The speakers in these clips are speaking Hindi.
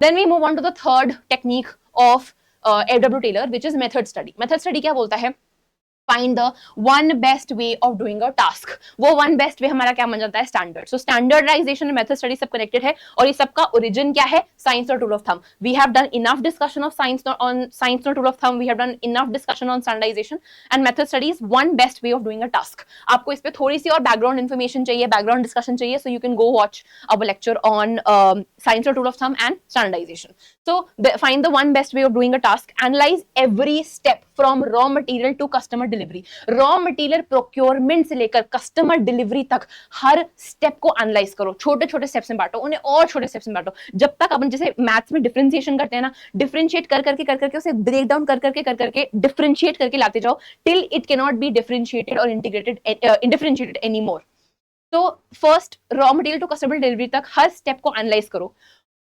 Then we move on to the third technique of A.W. Taylor, which is method study. Method study क्या बोलता है? Find the one best way of doing a task. वो one best way हमारा क्या बन जाता है? Standard. So standardization and method study सब connected है, और ये सबका origin क्या है? Science और rule of thumb. We have done enough discussion of science on science और rule of thumb. We have done enough discussion on standardization and method study is one best way of doing a task. आपको इस पे थोड़ी सी और background information चाहिए, background discussion चाहिए, so you can go watch our lecture on science or rule of thumb and standardization. So find the one best way of doing a task. Analyze every step from raw material to customer delivery. Raw material procurement से लेकर कस्टमर डिलीवरी तक हर स्टेप को एनालाइज करो, छोटे छोटे स्टेप्स में बांटो, उन्हें और छोटे स्टेप्स में बांटो, जब तक अपन जैसे मैथ्स में डिफरेंशिएशन करते हैं ना, डिफरेंशिएट कर करके उसे ब्रेक डाउन कर करके डिफरेंशिएट करके लाते जाओ till it can not be differentiated और इंडिफरेंशिएटेड एनी मोर. तो first raw material to customer delivery तक हर स्टेप को एनालाइज करो,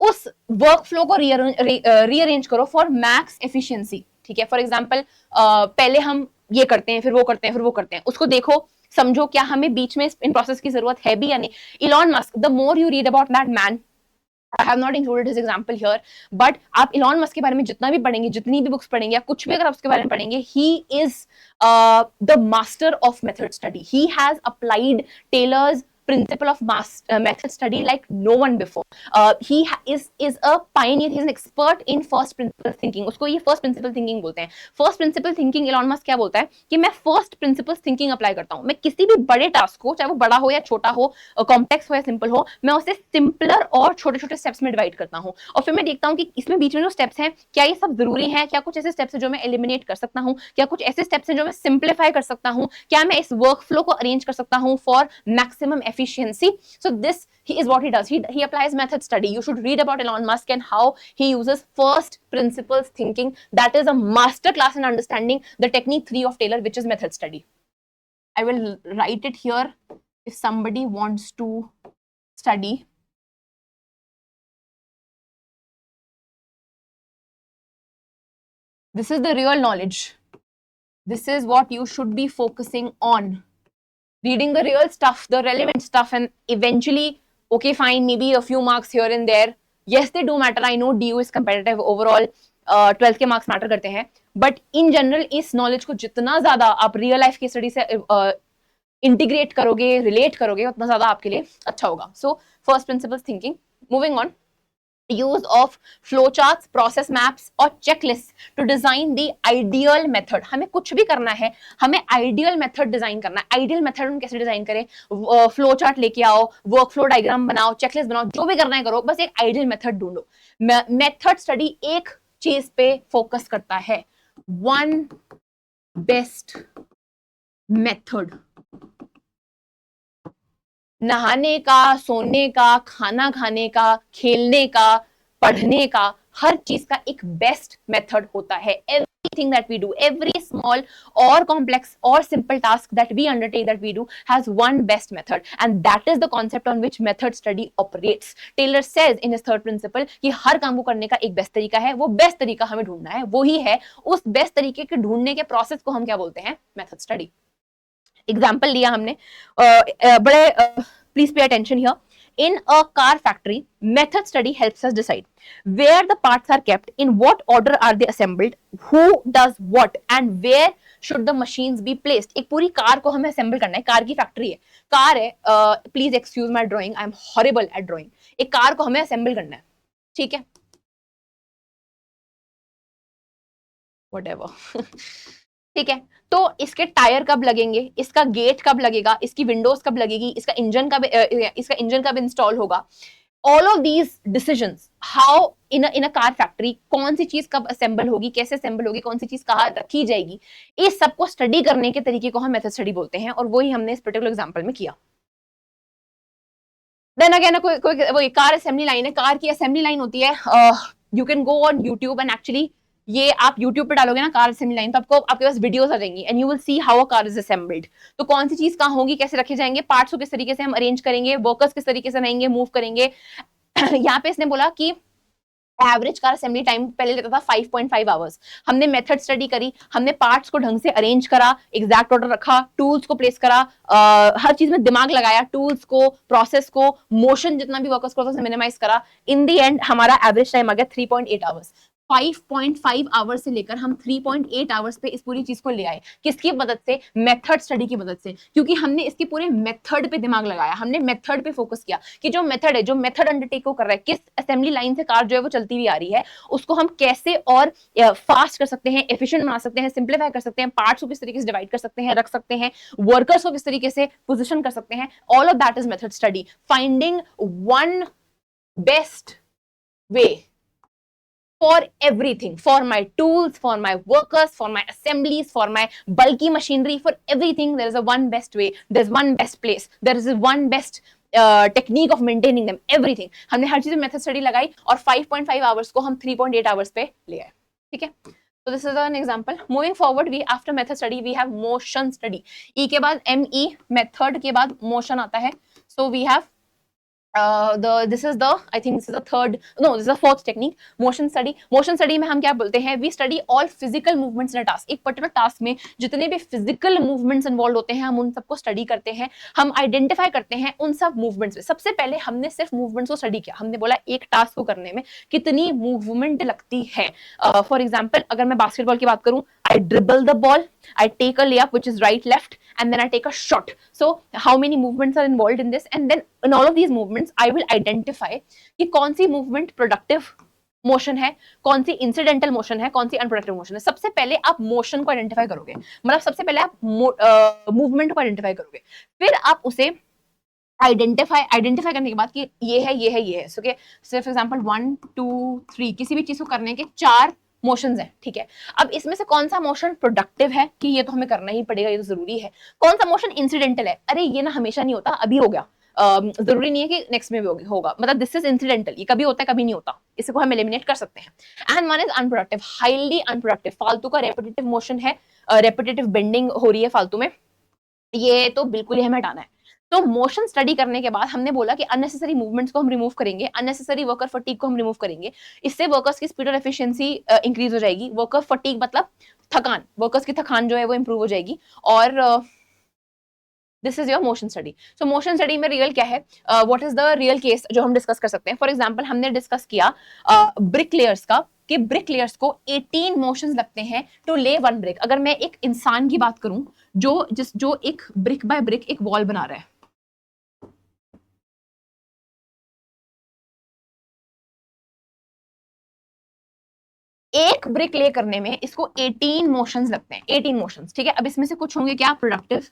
उस वर्क फ्लो को रीअरेंज करो फॉर मैक्स एफिशिएंसी. ठीक है, फॉर एग्जांपल पहले हम ये करते हैं, फिर वो करते हैं, फिर वो करते हैं, उसको देखो, समझो क्या हमें बीच में इन प्रोसेस की जरूरत है भी या नहीं. Elon Musk, the more you read about that man, I have not included his example here, but आप इलॉन मस्क के बारे में जितना भी पढ़ेंगे, जितनी भी बुक्स पढ़ेंगे या कुछ भी अगर आप उसके बारे में पढ़ेंगे, he is the master of method study. He has applied Taylor's principle of method study like no one before. He is a pioneer. He is an expert in first principle thinking. उसको ये first principle thinking बोलते हैं. First principle thinking Elon Musk क्या बोलता है कि मैं first principle thinking अप्लाई करता हूँ. मैं किसी भी बड़े टास्क को, चाहे वो बड़ा हो या छोटा हो, कॉम्प्लेक्स हो या सिंपल हो, मैं उसे सिंपलर और छोटे छोटे स्टेप्स में डिवाइड करता हूँ, और फिर मैं देखता हूँ कि इसमें बीच में जो स्टेप्स हैं क्या ये सब जरूरी है, क्या कुछ ऐसे स्टेप्स हैं जो मैं एलिमिनेट कर सकता हूँ, क्या कुछ ऐसे स्टेप्स हैं जो मैं सिंप्लीफाई कर सकता हूँ, क्या मैं इस वर्क फ्लो को अरेंज कर सकता हूँ for maximum efficiency. So this is what he does. He applies method study. You should read about Elon Musk and how he uses first principles thinking. That is a master class in understanding the technique 3 of Taylor, which is method study. I will write it here if somebody wants to study. This is the real knowledge. This is what you should be focusing on. Reading the real stuff, the relevant stuff, and eventually, okay, fine, maybe a few marks here and there. Yes, they do matter. I know DU is competitive. Overall, 12th के marks matter करते हैं. But in general, इस knowledge को जितना ज़्यादा आप real life की study से integrate करोगे, relate करोगे, उतना ज़्यादा आपके लिए अच्छा होगा. So, first principles thinking. Moving on. Use of flowcharts, process maps और checklists to design the ideal method. हमें कुछ भी करना है, हमें ideal method डिजाइन करना है. ideal method हम कैसे डिजाइन करें? flowchart लेके आओ, workflow diagram बनाओ, checklist बनाओ, जो भी करना है करो, बस एक ideal method ढूंढो. Method study एक चीज पे फोकस करता है, one best method. नहाने का, सोने का, खाना खाने का, खेलने का, पढ़ने का, हर चीज का एक बेस्ट मेथड होता है. Everything that we do, every small or complex or simple task that we undertake, that we do, has one best method, and that is the concept on which method study operates. Taylor says in his third principle कि हर काम को करने का एक बेस्ट तरीका है, वो बेस्ट तरीका हमें ढूंढना है, वो ही है, उस बेस्ट तरीके के ढूंढने के प्रोसेस को हम क्या बोलते हैं? Method study. एग्जाम्पल लिया हमने, बड़े please pay attention here. In a car factory, method study helps us decide where the parts are kept, in what order are they assembled, who does what, and where should the machines be placed. एक पूरी कार को हमें assemble करना है. कार की फैक्ट्री है, कार है, please excuse my drawing, I am horrible at drawing. एक कार को हमें assemble करना है, ठीक है, whatever. ठीक है, तो इसके टायर कब लगेंगे, इसका गेट कब लगेगा, इसकी विंडोज कब लगेगी, इसका इंजन कब इंस्टॉल होगा. All of these decisions, how in a car factory, कौन सी चीज कब असेंबल होगी, कैसे असेंबल होगी, कौन सी चीज कहाँ रखी जाएगी, इस सबको स्टडी करने के तरीके को हम मेथड स्टडी बोलते हैं, और वही हमने इस पर्टिकुलर एग्जांपल में किया. देन अगेन कोई कार असेंबली लाइन है, कार की असेंबली लाइन होती है. You can go on YouTube and actually ये आप YouTube पे डालोगे ना कार असेंबली लाइन, तो आपको आपके पास वीडियोस आ जाएंगी and you will see how a car is assembled. तो कौन सी चीज कहाँ होगी, कैसे रखे जाएंगे, पार्ट्स को किस तरीके से हम अरेंज करेंगे, वर्कर्स किस तरीके से रहेंगे, मूव करेंगे. यहाँ पे इसने बोला कि एवरेज कार असेंबली टाइम पहले लेता था 5.5 आवर्स। हमने मेथड स्टडी करी, हमने पार्ट्स को ढंग से अरेंज करा, एग्जैक्ट ऑर्डर रखा, टूल्स को प्लेस करा, हर चीज में दिमाग लगाया, टूल्स को, प्रोसेस को, मोशन जितना भी वर्कर्स को मिनिमाइज करा। इन दी एंड हमारा एवरेज टाइम आ गया 3.8 आवर्स। 5.5 आवर्स से लेकर हम 3.8 आवर्स पे इस पूरी चीज को ले आए। किसकी मदद से? मेथड स्टडी की मदद से, क्योंकि हमने इसके पूरे मेथड पे दिमाग लगाया, हमने मेथड पे फोकस किया कि जो मेथड है, जो मेथड अंडरटेक को कर रहा है, किस असेंबली लाइन से कार जो है वो चलती हुई आ रही है, उसको हम कैसे और फास्ट कर सकते हैं, एफिशिएंट बना सकते हैं, सिंप्लीफाई कर सकते हैं, पार्ट्स को किस तरीके से डिवाइड कर सकते हैं, रख सकते हैं, वर्कर्स को किस तरीके से पोजिशन कर सकते हैं। All of that is method study, finding one best way for everything, for my tools, for my workers, for my assemblies, for my bulky machinery, for everything there is a one best way, there's one best place, there is a one best technique of maintaining them, everything. हमने हर चीज में मेथड स्टडी लगाई और 5.5 आवर्स को हम 3.8 आवर्स पे ले आए। ठीक है, तो this is an example. Moving forward, we after method study we have motion study. E के बाद ME, मेथड के बाद मोशन आता है। So we have this is the, I think this is the third, no, this is the fourth technique, motion study. Motion study में हम क्या बोलते हैं? We study all physical movements in a task. एक particular task में जितने भी physical movements involved होते हैं, हम उन सबको study करते हैं, हम identify करते हैं उन सब movements में। सबसे पहले हमने सिर्फ movements को study किया, हमने बोला एक task को करने में कितनी movement लगती है। For example, अगर मैं basketball की बात करूं, I dribble the ball, I take a layup which is right left, and then I take a shot. So how many movements are involved in this? And then in all of these movements I will identify कि कौन सी movement productive मोशन है, कौन सी इंसिडेंटल मोशन है, कौन सी अनप्रोडक्टिव मोशन है। सबसे पहले आप मोशन को आइडेंटिफाई करोगे, मतलब सबसे पहले आप मूवमेंट को आइडेंटिफाई करोगे, फिर आप उसे आइडेंटिफाई करने के बाद कि ये है, ये है, ये है। सो के सिर्फ एग्जांपल 1 2 3 किसी भी चीज को करने के 4 मोशंस हैं। ठीक है, अब इसमें से कौन सा मोशन प्रोडक्टिव है कि ये तो हमें करना ही पड़ेगा, ये तो जरूरी है, कौन सा मोशन इंसिडेंटल है, अरे ये ना हमेशा नहीं होता, अभी हो गया, जरूरी नहीं है कि नेक्स्ट में भी होगा, मतलब दिस इज इंसिडेंटल, ये कभी होता है कभी नहीं होता, इसको हम एलिमिनेट कर सकते हैं। And one is unproductive, highly unproductive, फालतू का रेपिटेटिव मोशन है, रेपिटेटिव बेंडिंग हो रही है फालतू में, ये तो बिल्कुल ही हमें हटाना है। तो मोशन स्टडी करने के बाद हमने बोला कि अननेसेसरी मूवमेंट्स को हम रिमूव करेंगे, अननेसेसरी वर्कर फटीग को हम रिमूव करेंगे, इससे वर्कर्स की स्पीड और एफिशिएंसी इंक्रीज हो जाएगी। वर्कर फटीग मतलब थकान, वर्कर्स की थकान जो है वो इंप्रूव हो जाएगी। और this is your motion study. So motion study में रियल क्या है, what is the real case जो हम डिस्कस कर सकते हैं। फॉर एग्जांपल हमने डिस्कस किया ब्रिक लेयर्स का, कि ब्रिक लेयर्स को 18 मोशंस लगते हैं टू ले वन ब्रिक। अगर मैं एक इंसान की बात करूं जो एक ब्रिक बाय ब्रिक एक वॉल बना रहा है, एक ब्रिक ले करने में इसको 18 मोशंस लगते हैं, 18 मोशंस। ठीक है, अब इसमें से कुछ होंगे क्या प्रोडक्टिव,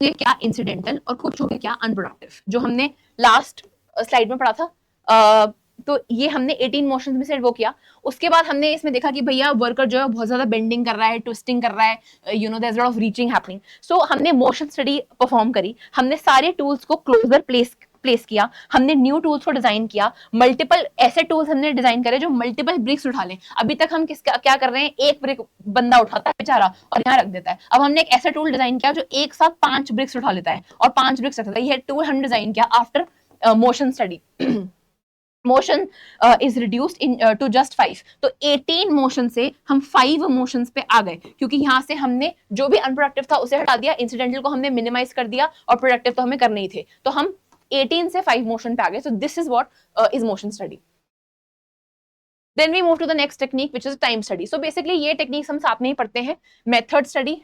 क्या इंसिडेंटल, और कुछ होंगे क्या अनप्रोडक्टिव, जो हमने लास्ट स्लाइड में पढ़ा था। तो ये हमने 18 मोशंस में से वो किया। उसके बाद हमने इसमें देखा कि भैया वर्कर जो है बहुत ज्यादा बेंडिंग कर रहा है, ट्विस्टिंग कर रहा है, you know there is lot of reaching happening. सो हमने मोशन स्टडी परफॉर्म करी, हमने सारे टूल्स को क्लोजर प्लेस किया, हमने न्यू टूल्स को डिजाइन किया, मल्टीपल ऐसे टूल्स हमने डिजाइन करे जो मल्टीपल ब्रिक्स उठा लें। अभी तक हम क्या कर रहे हैं, एक ब्रिक बंदा उठाता है बेचारा और यहाँ रख देता है। अब हमने एक ऐसा टूल डिजाइन किया जो एक साथ 5 ब्रिक्स उठा लेता है और 5 ब्रिक्स रखता है। ये टूल हमने डिजाइन किया after motion study. Motion is reduced in to just 5। तो 18 मोशन से हम 5 मोशंस पे आ गए, क्योंकि यहाँ से हमने जो भी अनप्रोडक्टिव था उसे हटा दिया, इंसिडेंटल को हमने मिनिमाइज कर दिया और प्रोडक्टिव तो हमें करने ही थे। तो हम 18 से 5 मोशन पे आ गए। So this is what is motion study. Then we move to the next technique which is time study. So basically ये टेक्निक्स हम साथ में ही पढ़ते हैं, मेथड स्टडी,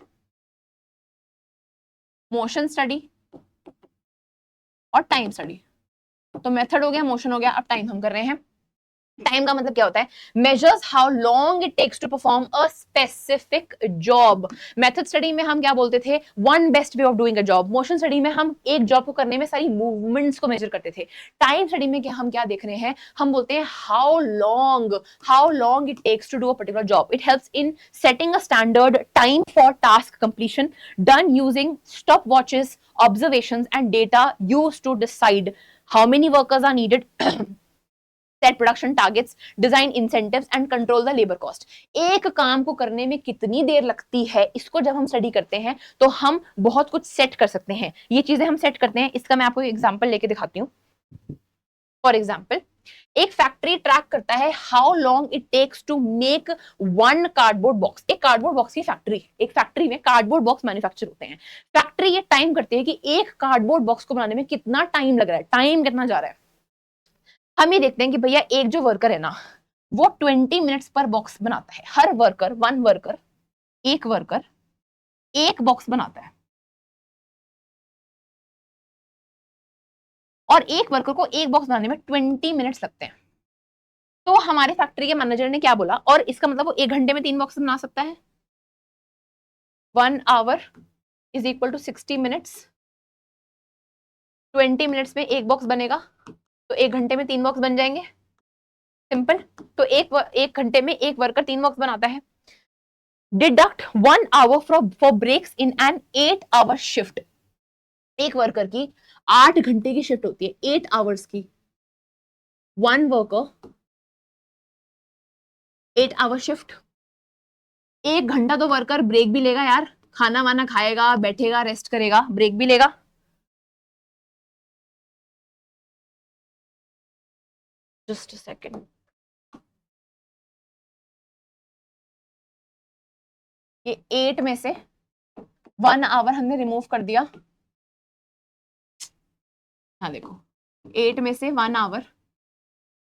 मोशन स्टडी और टाइम स्टडी। तो मेथड हो गया, मोशन हो गया, अब टाइम हम कर रहे हैं। टाइम का मतलब क्या होता है, measures how long it takes to perform a specific job. Method study में हम क्या बोलते थे, one best way of doing a job. Motion study में हम एक जॉब को करने में सारी मूवमेंट्स को मेजर करते थे। टाइम स्टडी में हम क्या देख रहे हैं, हम बोलते हैं how long it takes to do a particular job. It helps in setting a standard time for task completion done using stop watches, observations and data used to decide how many workers are needed, set production targets, design incentives and control the labor cost। एक काम को करने में कितनी देर लगती है, इसको जब हम स्टडी करते हैं तो हम बहुत कुछ सेट कर सकते हैं। ये चीजें हम सेट करते हैं, इसका मैं आपको एग्जांपल लेके दिखाती हूँ। फॉर एग्जांपल एक फैक्ट्री ट्रैक करता है how long it takes to make one cardboard box. एक कार्डबोर्ड बॉक्स की फैक्ट्री, एक फैक्ट्री में कार्डबोर्ड बॉक्स मैन्युफैक्चर होते हैं। फैक्ट्री ये टाइम करती है कि एक कार्डबोर्ड बॉक्स को बनाने में कितना टाइम लग रहा है, टाइम कितना जा रहा है। हम ये देखते हैं कि भैया एक जो वर्कर है ना, वो 20 मिनट्स पर बॉक्स बनाता है। हर वर्कर, एक वर्कर एक बॉक्स बनाता है, और एक वर्कर को एक बॉक्स बनाने में 20 मिनट्स लगते हैं। तो हमारे फैक्ट्री के मैनेजर ने क्या बोला, और इसका मतलब वो 1 घंटे में 3 बॉक्स बना सकता है। 1 hour is equal to 60 minutes. 20 minutes में एक बॉक्स बनेगा, तो 1 घंटे में 3 बॉक्स बन जाएंगे। सिंपल। तो एक घंटे में एक वर्कर 3 बॉक्स बनाता है। Deduct 1 hour for breaks in an 8 hour shift. एक वर्कर की 8 घंटे की शिफ्ट होती है, 8 आवर्स की। 1 वर्कर 8 आवर शिफ्ट। 1 घंटा तो वर्कर ब्रेक भी लेगा यार, खाना वाना खाएगा, बैठेगा, रेस्ट करेगा, ब्रेक भी लेगा। Just a second. ये 8 में से 1 आवर हमने रिमूव कर दिया। हाँ देखो, 8 में से 1 आवर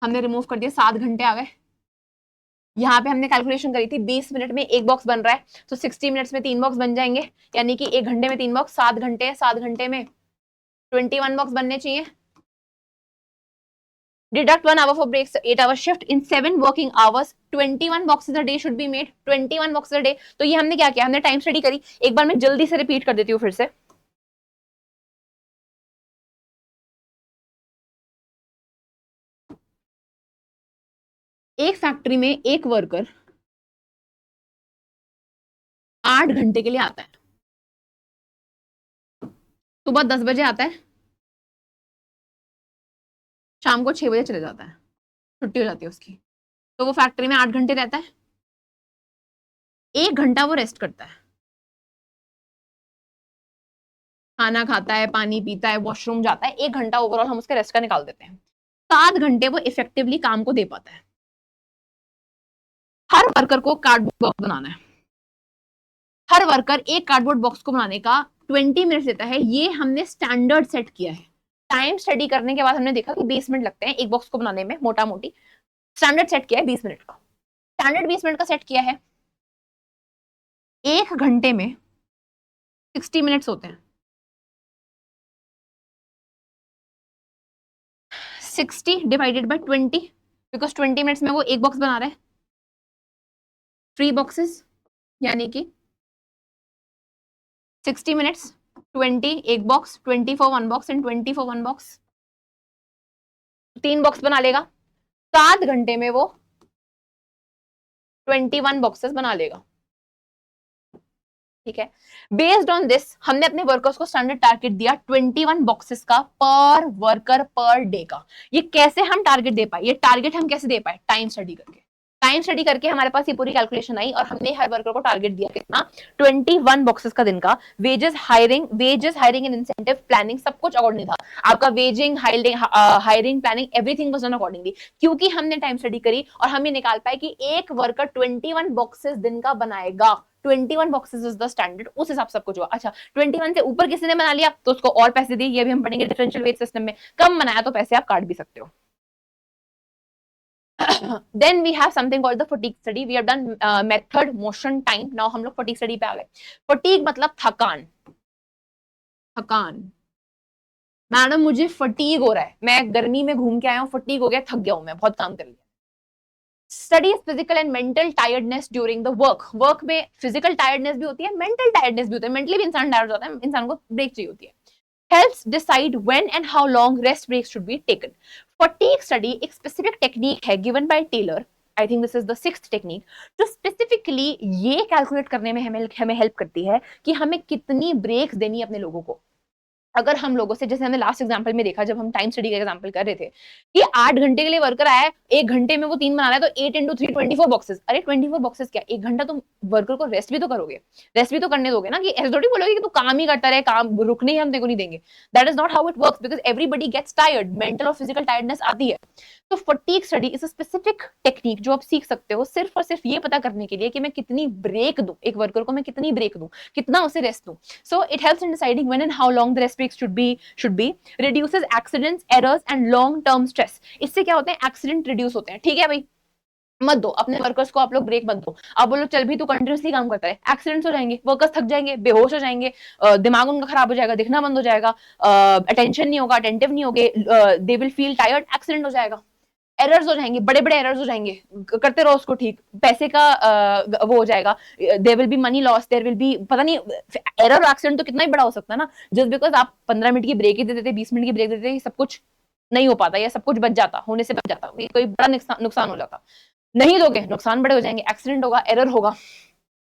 हमने रिमूव कर दिया, 7 घंटे आ गए। यहाँ पे हमने कैलकुलेशन करी थी 20 मिनट में एक बॉक्स बन रहा है, तो 60 मिनट्स में 3 बॉक्स बन जाएंगे, यानी कि 1 घंटे में 3 बॉक्स, 7 घंटे, 7 घंटे में 21 बॉक्स बनने चाहिए। Deduct 1 hour for breaks, 8 hour shift in 7 working hours, 21 boxes a day should be made, 21 boxes a day। तो ये हमने क्या किया, हमने टाइम स्टडी करी। एक बार मैं जल्दी से रिपीट कर देती हूँ फिर से। एक फैक्ट्री में एक वर्कर 8 घंटे के लिए आता है। सुबह 10 बजे आता है, शाम को 6 बजे चले जाता है, छुट्टी हो जाती है उसकी। तो वो फैक्ट्री में 8 घंटे रहता है, 1 घंटा वो रेस्ट करता है, खाना खाता है, पानी पीता है, वॉशरूम जाता है। 1 घंटा ओवरऑल हम उसके रेस्ट का निकाल देते हैं। 7 घंटे वो इफेक्टिवली काम को दे पाता है। हर वर्कर को कार्डबोर्ड बॉक्स बनाना है, हर वर्कर एक कार्डबोर्ड बॉक्स को बनाने का 20 मिनट लेता है। ये हमने स्टैंडर्ड सेट किया है। टाइम स्टडी करने के बाद हमने देखा कि 20 मिनट लगते हैं एक बॉक्स को बनाने में, मोटा मोटी। स्टैंडर्ड सेट किया है 20 मिनट का, स्टैंडर्ड 20 मिनट का सेट किया है। 1 घंटे में 60 मिनट्स होते हैं। 60 डिवाइडेड बाय 20, बिकॉज 20 मिनट्स में वो एक बॉक्स बना रहा है। 3 बॉक्सेस, यानी कि 60 मिनट्स, 20 एक box, 20 for 1 box and 20 for 1 box. 3 box बना लेगा। 7 घंटे में वो 21 बॉक्सेस बना लेगा। ठीक है। बेस्ड ऑन दिस हमने अपने वर्कर्स को स्टैंडर्ड टारगेट दिया 21 बॉक्सेस का पर वर्कर पर डे का। ये कैसे हम टारगेट दे पाए, ये टारगेट हम कैसे दे पाए, टाइम स्टडी करके। टाइम स्टडी करके हमारे पास ये पूरी कैलकुलेशन आई, और हमने हर वर्कर को टारगेट दिया कितना, 21 बॉक्सेस का दिन का। Wages hiring and incentive planning सब कुछ अकॉर्डिंग था। आपका waging, hiring, planning, everything was done accordingly, क्योंकि हमने टाइम स्टडी करी और हमें निकाल पाए कि एक वर्कर 21 बॉक्सेस दिन का बनाएगा। 21 बॉक्सेस इज द स्टैंडर्ड, उस हिसाब से सब कुछ हुआ। अच्छा, 21 से ऊपर किसी ने बना लिया तो उसको और पैसे दिए, ये भी हम पढ़ेंगे डिफरेंशियल वेज सिस्टम में। कम बनाया तो पैसे आप काट भी सकते हो। Then we have something called the fatigue study. We have done method, motion, time. Now हम लोग fatigue study पे आ गए। fatigue मतलब थकान। थकान, मैडम मुझे फटीग हो रहा है, मैं गर्मी में घूम के आया हूँ, फटीग हो गया, थक गया हूं, मैं बहुत काम कर लिया। Study physical and mental tiredness during the work. Work में फिजिकल टायर्डनेस भी होती है, मेंटल टायर्डनेस भी होता है। मेंटली भी इंसान टायर्ड हो जाता है, इंसान को ब्रेक चाहिए होती है। helps decide when and how long rest breaks should be taken. Fatigue study एक specific technique है given by Taylor. I think this is the 6th technique, जो specifically ये calculate करने में हमें help करती है कि हमें कितनी breaks देनी है अपने लोगों को। अगर हम लोगों से, जैसे हमने लास्ट एग्जांपल में देखा जब हम टाइम स्टडी का एग्जांपल कर रहे थे, कि 8 घंटे के लिए वर्कर आया है, 1 घंटे में वो 3 बना रहा है, तो 8 into 3 24 बॉक्सेस। अरे 24 बॉक्सेस क्या, 1 घंटा तुम वर्कर को रेस्ट भी तो करोगे, रेस्ट भी तो करने दोगे ना, कि ऐसे थोड़ी बोलोगे कि तू काम ही करता रहे, काम रुकने ही हम तेरे को नहीं देंगे। That is not how it works, because everybody gets tired, mental और फिजिकल टायर्डनेस आती है। तो fatigue study is a specific technique जो आप सीख सकते हो सिर्फ और सिर्फ ये पता करने के लिए कि मैं कितनी ब्रेक दूं, एक वर्कर को मैं कितनी ब्रेक दूं, कितना उसे रेस्ट दूं। So it helps in deciding when and how long the rest breaks should be, reduces accidents, errors and long term stress. इससे क्या होते हैं, एक्सीडेंट रिड्यूस होते हैं। ठीक है भाई, मत दो अपने वर्कर्स को आप लोग ब्रेक मत दो, आप बोलो चल भी तू कंटिन्यूसली काम करता है, एक्सीडेंट्स हो जाएंगे, वर्कर्स थक जाएंगे, बेहोश हो जाएंगे, दिमाग उनका खराब हो जाएगा, दिखना बंद हो जाएगा, अटेंशन नहीं होगा, अटेंटिव नहीं होगे, they will feel tired, accident हो जाएगा, एरर्स हो जाएंगे, बड़े बड़े एरर्स हो जाएंगे, करते रहो उसको ठीक, पैसे का वो हो जाएगा, there will be money loss, there will be, पता नहीं, एरर और एक्सीडेंट तो कितना ही बड़ा हो सकता है ना, जस्ट बिकॉज आप 15 मिनट की ब्रेक ही दे देते, 20 मिनट की ब्रेक दे देते, सब कुछ नहीं हो पाता या सब कुछ बच जाता, होने से बच जाता, कोई बड़ा नुकसान हो जाता। नहीं दोगे, नुकसान बड़े हो जाएंगे, एक्सीडेंट होगा, एरर होगा,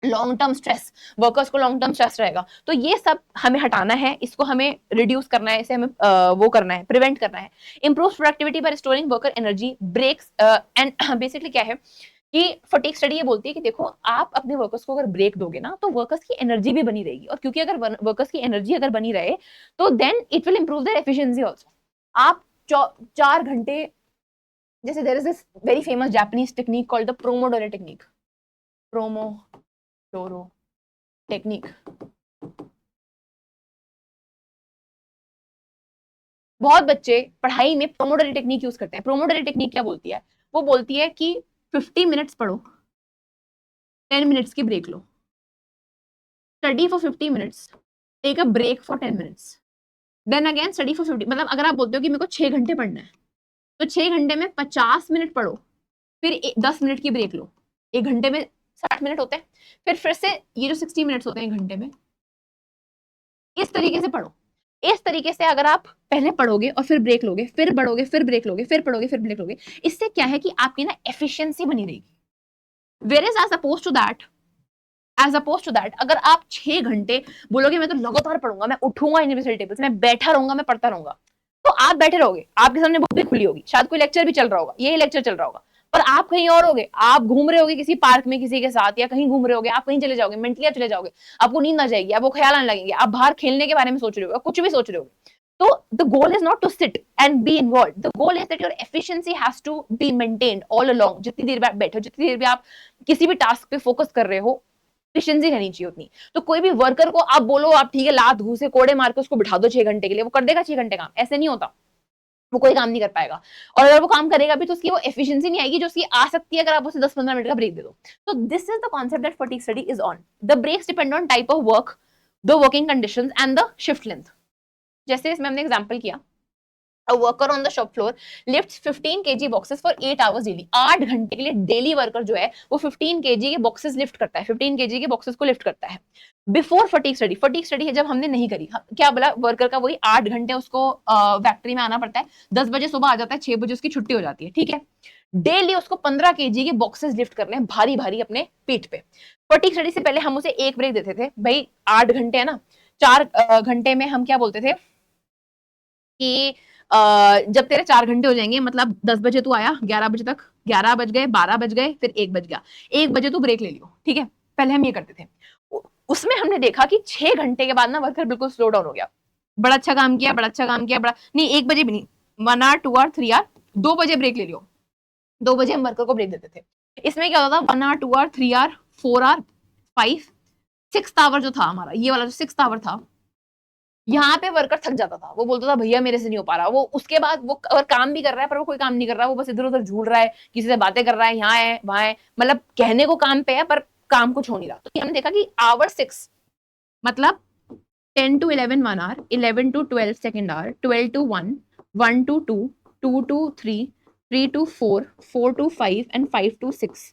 लॉन्ग टर्म स्ट्रेस, वर्कर्स को लॉन्ग टर्म स्ट्रेस रहेगा। तो ये सब हमें हटाना है, इसको हमें रिड्यूस करना है, इसे हमें वो करना है, प्रिवेंट करना है। Improve productivity by restoring worker energy, breaks and basically क्या है कि फटीग स्टडी ये बोलती है कि देखो आप अपने वर्कर्स को अगर ब्रेक दोगे ना तो वर्कर्स की एनर्जी भी बनी रहेगी, और क्योंकि अगर वर्कर्स की एनर्जी अगर बनी रहे तो then it will improve their efficiency also. आप 4 घंटे, जैसे there is this very famous Japanese technique called the pomodoro technique, pomodoro technique. बहुत बच्चे पढ़ाई में प्रोमोडोरो टेक्निक यूज करते हैं। प्रोमोडोरो टेक्निक क्या बोलती है, वो बोलती है कि 50 मिनट्स पढ़ो, 10 मिनट्स की ब्रेक लो, study for 50 minutes, take a break for 10 minutes, then again study for 50। मतलब अगर आप बोलते हो कि मेरे को 6 घंटे पढ़ना है, तो 6 घंटे में 50 मिनट पढ़ो, फिर 10 मिनट की ब्रेक लो, 1 घंटे में 60 मिनट होते हैं, फिर से ये जो 60 मिनट्स होते हैं 1 घंटे में, इस तरीके से पढ़ो। इस तरीके से अगर आप पहले पढ़ोगे और फिर ब्रेक लोगे, फिर पढ़ोगे फिर ब्रेक लोगे, फिर पढ़ोगे फिर ब्रेक लोगे, इससे क्या है कि आपकी ना एफिशिएंसी बनी रहेगी। Where is as oppose to that अगर आप 6 घंटे बोलोगे मैं तो लगातार पढ़ूंगा, मैं उठूंगा यूनिवर्सिटी टेबल से, मैं बैठा रहूंगा, मैं पढ़ता रहूंगा, तो आप बैठे रहोगे, आपके सामने बुक भी खुली होगी, शायद कोई लेक्चर भी चल रहा होगा, यही लेक्चर चल रहा होगा, पर आप कहीं और होगे, आप घूम रहे होगे किसी पार्क में किसी के साथ, या कहीं घूम रहे होगे, आप कहीं चले जाओगे, मेंटली आप चले जाओगे, आपको नींद आ जाएगी, आपको ख्याल आने लगेंगे, आप बाहर खेलने के बारे में सोच रहे हो, कुछ भी सोच रहे हो। तो the goal is not to sit and be involved, the goal is that your efficiency has to be maintained all along। जितनी देर में आप बैठे हो, जितनी देर में आप किसी भी टास्क पे फोकस कर रहे हो, एफिशिएंसी रहनी चाहिए उतनी। तो कोई भी वर्कर को आप बोलो आप ठीक है लात घूसे कोड़े मार के उसको बिठा दो 6 घंटे के लिए, वो कर देगा 6 घंटे काम? ऐसे नहीं होता, वो कोई काम नहीं कर पाएगा, और अगर वो काम करेगा भी तो उसकी वो एफिशिएंसी नहीं आएगी जो उसकी आ सकती है अगर आप उसे 10-15 मिनट का ब्रेक दे दो। तो this is the concept that fatigue study is on. The breaks depend on type of work, the working conditions and the shift length. जैसे इसमें हमने एग्जांपल किया, A worker on the shop floor lifts 15 kg boxes for 8 hours daily। 8 घंटे के लिए डेली वर्कर जो है वो 15 kg के बॉक्सेस लिफ्ट करता है, 15 kg के बॉक्सेस को लिफ्ट करता है। बिफोर फटीग स्टडी है जब हमने नहीं करी, क्या बोला, वर्कर का वही 8 घंटे उसको फैक्ट्री में आना पड़ता है, 10 बजे सुबह आ जाता है, 6 बजे उसकी छुट्टी हो जाती है, ठीक है। डेली उसको 15 kg के बॉक्सेस लिफ्ट करने हैं भारी भारी अपने पीठ पे। फटीग स्टडी से पहले हम उसे एक ब्रेक देते थे, भाई 8 घंटे है ना, 4 घंटे में हम क्या बोलते थे कि जब तेरे 4 घंटे हो जाएंगे, मतलब 10 बजे तू आया, 11 बजे तक, 11 बज गए, 12 बज गए, फिर 1 बज गया, 1 बजे तू ब्रेक ले लियो, ठीक है। पहले हम ये करते थे। उसमें हमने देखा कि 6 घंटे के बाद ना वर्कर बिल्कुल स्लो डाउन हो गया, बड़ा अच्छा काम किया, बड़ा अच्छा काम किया, बड़ा नहीं, 1 बजे भी नहीं, 1 आवर 2 आवर 3 आवर, 2 बजे ब्रेक ले लियो, 2 बजे हम वर्कर को ब्रेक देते थे। इसमें क्या होता था, 1 hour 2 hour 3 hour 4 hour 5 6th hour जो था हमारा, ये वाला जो 6th आवर था, यहाँ पे वर्कर थक जाता था, वो बोलता था भैया मेरे से नहीं हो पा रहा। वो उसके बाद वो अगर काम भी कर रहा है पर वो कोई काम नहीं कर रहा, वो बस इधर उधर झूल रहा है, किसी से बातें कर रहा है, यहाँ है वहां है, मतलब कहने को काम पे है पर काम कुछ हो नहीं रहा। तो हमने देखा कि आवर 6 मतलब 10 to 11 1 hour, 11 to 12 second hour, 12 to 1, 1 to 2, 2 to 3, 3 to 4, 4 to 5 and 5 to 6।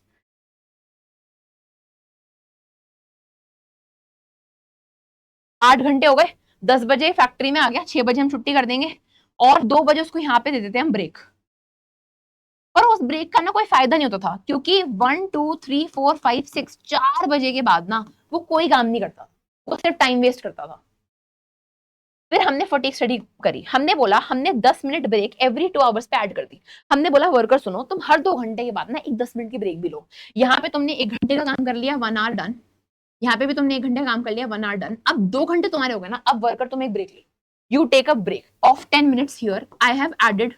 8 घंटे हो गए, 10 बजे फैक्ट्री में आ गया, 6 बजे हम छुट्टी कर देंगे, और 2 बजे उसको यहाँ पे दे देते हैं हम ब्रेक। और उस ब्रेक का ना कोई फायदा नहीं होता था, क्योंकि 1 2 3 4 5 6 4 बजे के बाद ना वो कोई काम नहीं करता, वो सिर्फ टाइम वेस्ट करता था। फिर हमने फटीग स्टडी करी, हमने बोला हमने 10 मिनट ब्रेक एवरी 2 आवर्स पे ऐड कर दी। हमने बोला वर्कर सुनो, तुम हर 2 घंटे के बाद ना एक 10 मिनट की ब्रेक भी लो। यहाँ पे तुमने 1 घंटे का काम कर लिया, 1 आवर डन। यहाँ पे भी तुमने 1 घंटे का काम कर लिया, 1 आवर डन। अब 2 घंटे तुम्हारे हो गए ना, अब वर्कर तुम एक ब्रेक ले, you take a break of 10 minutes here, I have added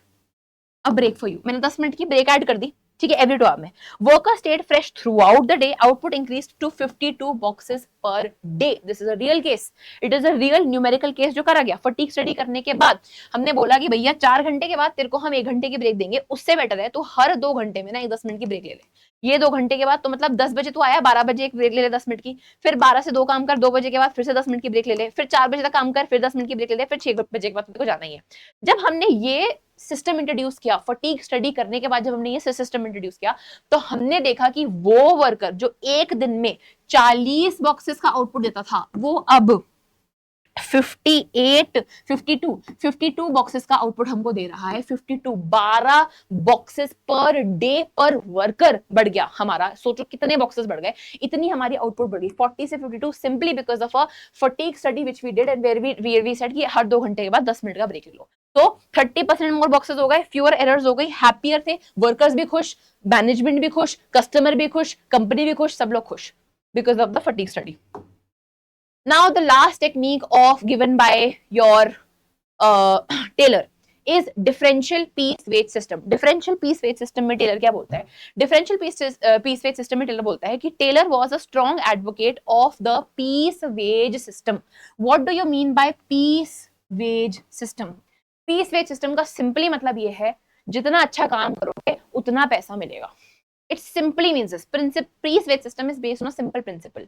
a break for you. मैंने 10 मिनट की ब्रेक ऐड कर दी, ठीक है, एवरी 2 आवर में। Worker stayed fresh throughout the day, output increase to 52 boxes per day. This is a real case, it is a real numerical case जो करा गया फटीग स्टडी करने के बाद। हमने बोला कि भैया 4 घंटे के बाद तेरे को हम 1 घंटे की ब्रेक देंगे, उससे बेटर है तो हर 2 घंटे में ना एक 10 मिनट की ब्रेक ले ले। ये 2 घंटे के बाद तो मतलब 10 बजे तू आया, 12 बजे एक ब्रेक ले ले 10 मिनट की, फिर 12 से 2 काम कर, 2 बजे के बाद फिर से 10 मिनट की ब्रेक ले ले, फिर 4 बजे तक काम कर, फिर 10 मिनट की ब्रेक ले ले, फिर 6 बजे के बाद तुमको जाना ही है। जब हमने ये सिस्टम इंट्रोड्यूस किया, फटीग स्टडी करने के बाद जब हमने ये सिस्टम इंट्रोड्यूस किया, तो हमने देखा कि वो वर्कर जो एक दिन में 40 बॉक्सेस का आउटपुट देता था, वो अब 52 बॉक्सेस का आउटपुट हमको दे रहा है। 12 बॉक्सेस पर डे पर वर्कर बढ़ गया हमारा। सोचो कितने बॉक्सेस बढ़ गए, इतनी हमारी आउटपुट बढ़ गई 40 से 52 simply because of a fatigue study which we did and where we said कि हर 2 घंटे के बाद 10 मिनट का ब्रेक ले लो। तो 30% मोर बॉक्सेस हो गए, फ्यूअर एरर्स हो गई, हैप्पियर थे, वर्कर्स भी खुश, मैनेजमेंट भी खुश, कस्टमर भी खुश, कंपनी भी खुश, सब लोग खुश because of the fatigue study. Now the last technique of given by your tailor is differential piece weight system. Differential piece weight system में टेलर क्या बोलता है? Differential piece weight system में टेलर बोलता है कि Taylor was a strong advocate of the piece wage system. What do you mean by piece wage system? Piece wage system का सिंपली मतलब ये है जितना अच्छा काम करोगे उतना पैसा मिलेगा। It simply means this piece weight system is based on a simple principle.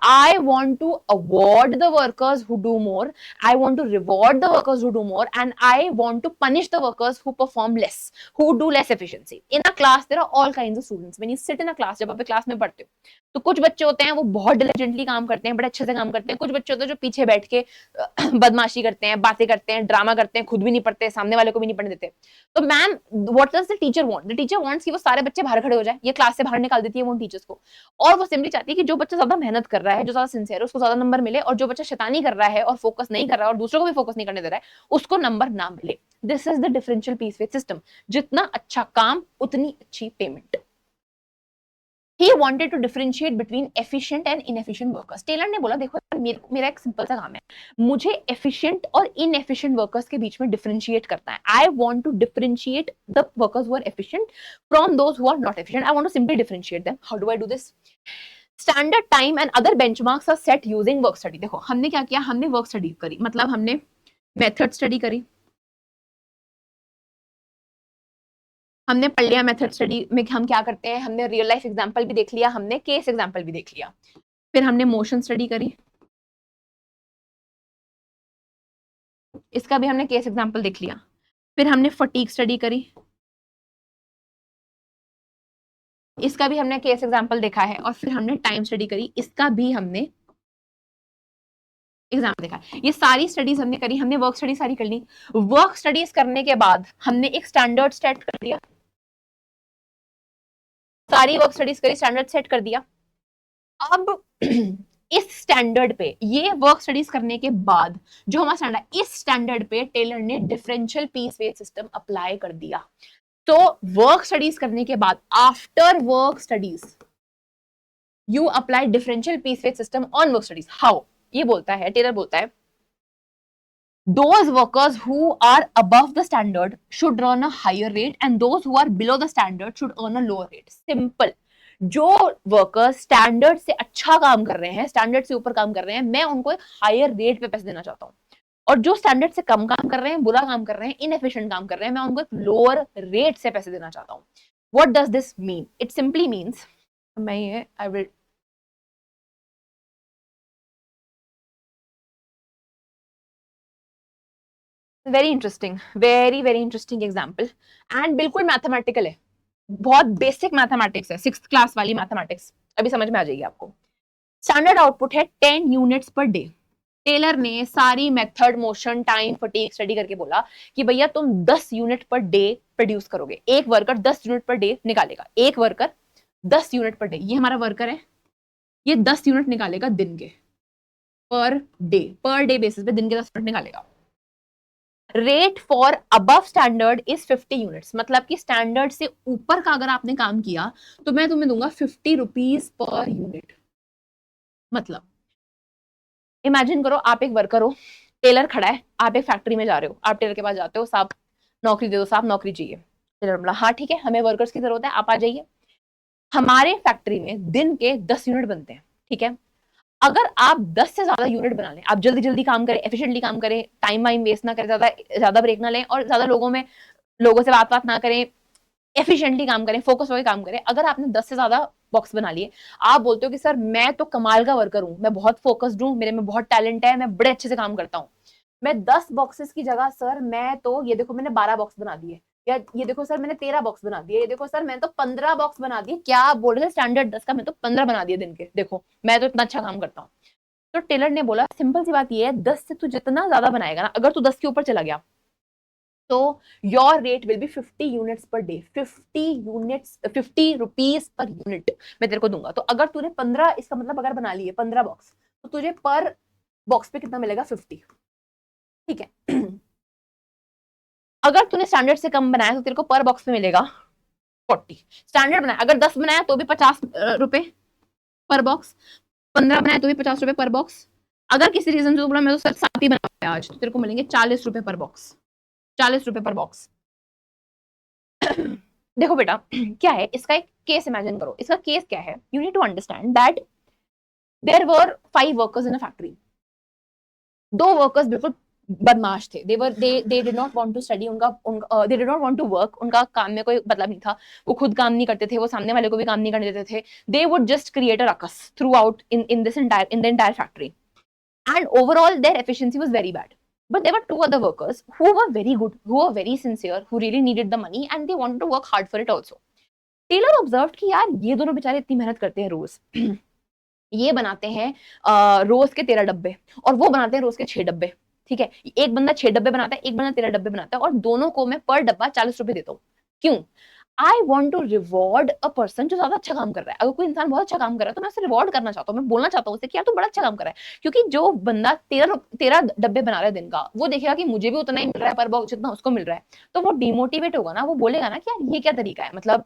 I want to award the workers who do more, I want to reward the workers who do more, and I want to punish the workers who perform less, who do less efficiency. In a class there are all kinds of students. When you sit in a class, जब आप क्लास में पढ़ते हो तो कुछ बच्चे होते हैं वो बहुत डिलिजेंटली काम करते हैं, बड़े अच्छे से काम करते हैं। कुछ बच्चे होते हैं जो पीछे बैठ के बदमाशी करते हैं, बातें करते हैं, ड्रामा करते हैं, खुद भी नहीं पढ़ते, सामने वाले को भी नहीं पढ़ने देते। तो ma'am what does the teacher want? The teacher wants कि वो सारे बच्चे बाहर खड़े हो जाए, ये क्लास से बाहर निकाल देती है वो टीचर्स को। और वो सिंपली चाहती है कि जो बच्चा ज्यादा मेहनत कर रहा है, जो ज्यादा सिंसियर है, उसको ज्यादा नंबर मिले, और जो बच्चा शैतानी कर रहा है और फोकस नहीं कर रहा है और दूसरों को भी फोकस नहीं करने दे रहा है, उसको नंबर ना मिले। This is the differential piece rate system. जितना अच्छा काम उतनी अच्छी payment. He wanted to differentiate between efficient and inefficient workers. Taylor ने बोला देखो मेरा एक सिंपल सा काम है, मुझे efficient और inefficient workers के बीच में differentiate करना है। I want to differentiate the workers who are efficient from those who are not efficient. I want to simply differentiate them. How do I do this? Standard time and other benchmarks are set using work study. देखो हमने क्या किया, हमने work study करी, मतलब हमने method study करी, हमने पढ़ लिया मेथड स्टडी में हम क्या करते हैं, हमने रियल लाइफ एग्जांपल भी देख लिया, हमने केस एग्जांपल भी देख लिया, फिर हमने मोशन स्टडी करी, इसका भी हमने केस एग्जांपल देख लिया, फिर हमने फटीग स्टडी करी, इसका भी हमने केस एग्जांपल देखा है, और फिर हमने टाइम स्टडी करी, इसका भी हमने एग्जाम्पल देखा। ये सारी स्टडीज हमने करी, हमने वर्क स्टडी सारी कर ली। वर्क स्टडीज करने के बाद हमने एक स्टैंडर्ड सेट कर दिया, सारी वर्क स्टडीज करी, स्टैंडर्ड सेट कर दिया। अब इस स्टैंडर्ड पे, ये वर्क स्टडीज करने के बाद जो हमारा स्टैंडर्ड, इस स्टैंडर्ड पे टेलर ने differential piece rate system apply कर दिया। तो वर्क स्टडीज करने के बाद, after work studies you apply differential piece rate system on work studies. How? ये बोलता है, टेलर बोलता है, those workers who are above the standard should earn a higher rate and those who are below the standard should earn a lower rate. Simple. जो वर्कर्स स्टैंडर्ड से अच्छा काम कर रहे हैं, स्टैंडर्ड से ऊपर काम कर रहे हैं, मैं उनको एक हायर रेट पे पैसे देना चाहता हूँ, और जो स्टैंडर्ड से कम काम कर रहे हैं, बुरा काम कर रहे हैं, इनएफिशिएंट काम कर रहे हैं, मैं उनको एक लोअर रेट से पैसे देना चाहता हूँ। What does this mean? It simply means, मैं ये I will very interesting, very interesting example, and बिल्कुल मैथमेटिकल है, बहुत बेसिक मैथमेटिक्स है, 6th क्लास वाली मैथमेटिक्स, अभी समझ में आ जाएगी आपको। स्टैंडर्ड आउटपुट है 10 यूनिट्स पर डे। टेलर ने सारी method, motion, time, fatigue study करके बोला कि भैया तुम 10 यूनिट पर डे प्रोड्यूस करोगे, एक वर्कर 10 यूनिट पर डे निकालेगा, एक वर्कर 10 यूनिट पर डे, ये हमारा वर्कर है, ये 10 यूनिट निकालेगा दिन के, पर डे बेसिस पे दिन के 10 यूनिट निकालेगा। Rate for above standard is 50 units, मतलब कि स्टैंडर्ड से ऊपर का अगर आपने काम किया तो मैं तुम्हें दूंगा 50 रुपीज पर यूनिट। मतलब इमेजिन करो आप एक वर्कर हो, टेलर खड़ा है, आप एक फैक्ट्री में जा रहे हो, आप टेलर के पास जाते हो, साहब नौकरी दे दो, साहब नौकरी चाहिए। टेलर बोला हाँ ठीक है, हमें वर्कर्स की जरूरत है, आप आ जाइए। हमारे फैक्ट्री में दिन के 10 यूनिट बनते हैं, ठीक है। अगर आप 10 से ज्यादा यूनिट बना लें, आप जल्दी जल्दी काम करें, एफिशिएंटली काम करें, टाइम वाइम वेस्ट ना करें, ज्यादा ज्यादा ब्रेक ना लें, और ज्यादा लोगों से बात ना करें, एफिशिएंटली काम करें, फोकस होकर काम करें। अगर आपने 10 से ज्यादा बॉक्स बना लिए, आप बोलते हो कि सर मैं तो कमाल का वर्कर हूं, मैं बहुत फोकस्ड हूं, मेरे में बहुत टैलेंट है, मैं बड़े अच्छे से काम करता हूं, मैं 10 बॉक्सेस की जगह सर मैं तो ये देखो मैंने 12 बॉक्स बना दिए, या ये देखो सर मैंने 13 बॉक्स बना दिए, ये देखो सर मैंने तो 15 बॉक्स बना दिए, क्या आप बोल रहे थे स्टैंडर्ड 10 का, मैं तो 15 बना दिए दिन के, देखो मैं तो इतना अच्छा काम करता हूँ। तो टेलर ने बोला सिंपल सी बात ये है, 10 से तू जितना ज्यादा बनाएगा ना, अगर तू 10 के ऊपर चला गया तो your rate will be 50 units per day, 50 rupees per unit मैं तेरे को दूंगा। तो अगर तूने 15, इसका मतलब अगर बना लिए 15 बॉक्स, तो तुझे पर बॉक्स पे कितना मिलेगा? 50, ठीक है। अगर तूने स्टैंडर्ड से कम बनाया तो तेरे को पर बॉक्स पे मिलेगा 40। स्टैंडर्ड बनाया अगर 10 बनाया तो भी 50 रुपए पर बॉक्स, 15 बनाया तो भी 50 रुपए पर बॉक्स। अगर किसी रीजन से बोला मैं तो सर 7 ही बनाया आज, तो तेरे को मिलेंगे 40 रुपए पर बॉक्स, 40 रुपए पर बॉक्स। देखो बेटा क्या है इसका एक केस इमेजिन करो। इसका केस क्या है? You need to understand that there were 5 workers in a factory. दो वर्कर्स बिल्कुल बदमाश थे, they did not want to study, they did not want to work, उनका काम में कोई मतलब नहीं था, वो खुद काम नहीं करते थे, वो सामने वाले को भी काम नहीं करने देते थे। They would just create a ruckus through out in the entire factory, and overall their efficiency was very bad. But there were two other workers who were very good, who were very sincere, who really needed the money and they wanted to work hard for it also. Taylor observed कि यार ये दोनों बेचारे इतनी मेहनत करते हैं रोज। ये बनाते हैं रोज के 13 डब्बे और वो बनाते हैं रोज के 6 डब्बे, ठीक है। एक बंदा 6 डब्बे बनाता है, एक बंदा 13 डब्बे बनाता है, और दोनों को मैं पर डब्बा 40 रुपए देता हूँ। क्यों? I want to reward a person जो ज्यादा अच्छा काम कर रहा है। अगर कोई इंसान बहुत अच्छा काम कर रहा है तो मैं उसे रिवॉर्ड करना चाहता हूँ, मैं बोलना चाहता हूँ उसे कि यार तू बड़ा अच्छा काम कर रहा है। क्योंकि जो बंदा 13 डब्बे बना रहा है दिन का, वो देखेगा कि मुझे भी उतना ही मिल रहा है पर बॉक्स जितना उसको मिल रहा है, तो वो डिमोटिवेट होगा ना, वो बोलेगा ना कि यार ये क्या तरीका है, मतलब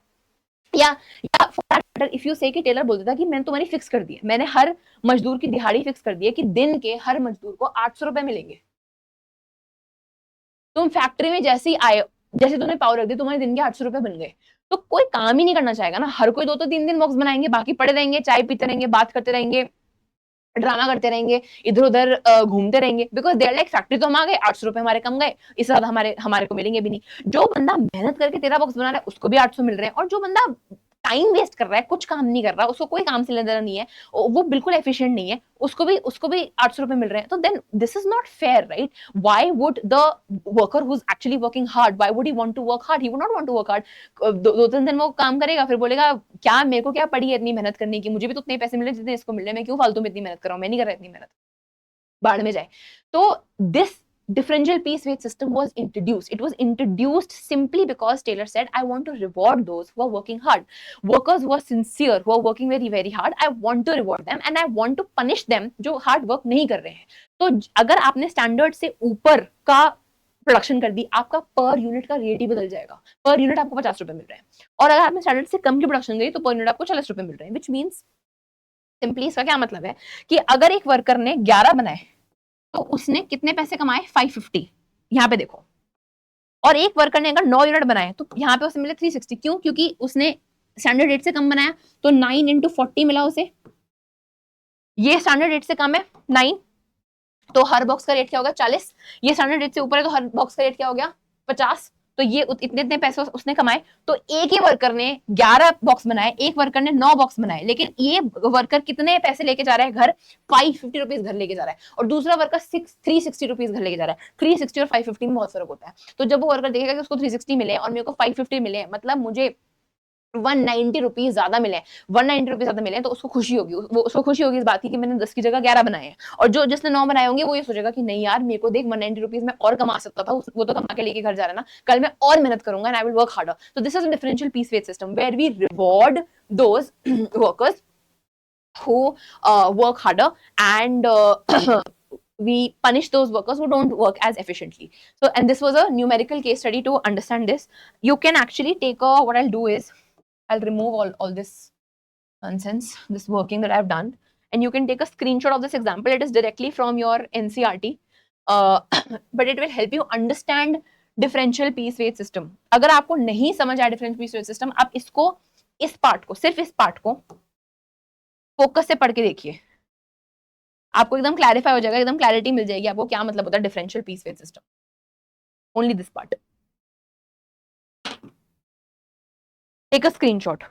या फॉर इफ यू से कि टेलर बोल देता कि मैंने तुम्हारी फिक्स कर दी है, मैंने हर मजदूर की दिहाड़ी फिक्स कर दी है कि दिन के हर मजदूर को 800 रुपए मिलेंगे। तुम फैक्ट्री में जैसे ही आए, जैसे तुमने पावर रख दी, तुम्हारे दिन के 800 रुपए बन गए, तो कोई काम ही नहीं करना चाहेगा ना। हर कोई 2-3 बॉक्स बनाएंगे, बाकी पड़े रहेंगे, चाय पीते रहेंगे, बात करते रहेंगे, ड्रामा करते रहेंगे, इधर उधर घूमते रहेंगे, बिकॉज देर लाइक फैक्ट्री तो हम आ गए, 800 रुपए हमारे कम गए, इससे ज्यादा हमारे को मिलेंगे भी नहीं। जो बंदा मेहनत करके 13 बॉक्स बना रहा है उसको भी 800 मिल रहे हैं, और जो बंदा टाइम वेस्ट कर रहा है, कुछ काम नहीं कर रहा, उसको कोई काम से लेना देना नहीं है, वो बिल्कुल एफिशिएंट नहीं है, उसको भी 800 रुपए मिल रहे हैं। तो then this is not fair, right? Why would the worker who is actually working hard, why would he want to work hard? He would not want to work hard. 2-3 दिन वो काम करेगा, फिर बोलेगा क्या मेरे को क्या पड़ी है इतनी मेहनत करने की, मुझे भी तो उतने पैसे मिले जितने इसको मिल रहे हैं, मैं क्यों फालतू में इतनी मेहनत कर रहा हूँ, मैं नहीं कर रहा इतनी मेहनत, बाढ़ में जाए। तो this differential piece weight system was introduced. It was introduced simply because Taylor said, I want to reward those who are working hard. Workers who are sincere, who are working very, very hard, I want to reward them and I want to punish them जो hard work नहीं कर रहे हैं। तो अगर आपने स्टैंडर्ड से ऊपर का प्रोडक्शन कर दी, आपका पर यूनिट का रेट ही बदल जाएगा। पर यूनिट आपको 50 रुपए मिल रहे हैं, और अगर आपने स्टैंडर्ड से कम की प्रोडक्शन करी तो पर यूनिट आपको 40 रुपए मिल रहे हैं। विच मीन्स सिंपली इसका क्या मतलब है कि अगर एक वर्कर ने 11 बनाए तो उसने कितने पैसे कमाए? 550, यहाँ पे देखो। और एक वर्कर ने अगर 9 यूनिट बनाए तो यहाँ पे उसे मिले 360। क्यों? क्योंकि उसने स्टैंडर्ड रेट से कम बनाया, तो 9 into 40 मिला उसे। ये स्टैंडर्ड रेट से कम है 9, तो हर बॉक्स का रेट क्या होगा? 40। ये स्टैंडर्ड रेट से ऊपर है तो हर बॉक्स का रेट क्या हो गया? 50। तो ये इतने इतने पैसे उसने कमाए। तो एक ही वर्कर ने 11 बॉक्स बनाए, एक वर्कर ने 9 बॉक्स बनाए, लेकिन ये वर्कर कितने पैसे लेके जा रहा है घर? 550 रुपीज घर लेके जा रहा है, और दूसरा वर्कर 360 रुपीज घर लेके जा रहा है। 360 और 550 में बहुत फर्क होता है। तो जब वो वर्कर देखेगा कि उसको 360 मिले और मेरे को 550 मिले, मतलब मुझे 190 रुपीज ज्यादा मिले, 190 रुपीज ज्यादा मिले, तो उसको खुशी होगी। उसको खुशी होगी इस बात की कि मैंने 10 की जगह 11 बनाए हैं। और जो जिसने 9 बनाए होंगे वो ये सोचेगा कि नहीं यार, मेरे को देख 190 रुपीज में और कमा सकता था, वो तो कमा के लेके घर जा रहा है ना, कल मैं और मेहनत करूंगा and I will work harder. तो this is a differential piece rate system where we reward those workers who work harder and we punish those workers who don't work as efficiently. So, and this was a numerical case study to understand this. You can actually take a, what I'll do is I'll remove all this nonsense, this working that I've done, and you can take a screenshot of this example. It is directly from your NCERT, but it will help you understand differential piece weight system. अगर आपको नहीं समझ आया differential piece weight system, आप इसको, इस पार्ट को, सिर्फ इस पार्ट को फोकस से पढ़ के देखिए, आपको एकदम क्लैरिफाई हो जाएगा, एकदम क्लैरिटी मिल जाएगी आपको क्या मतलब होता है differential piece rate system. Only this part. Take a screenshot.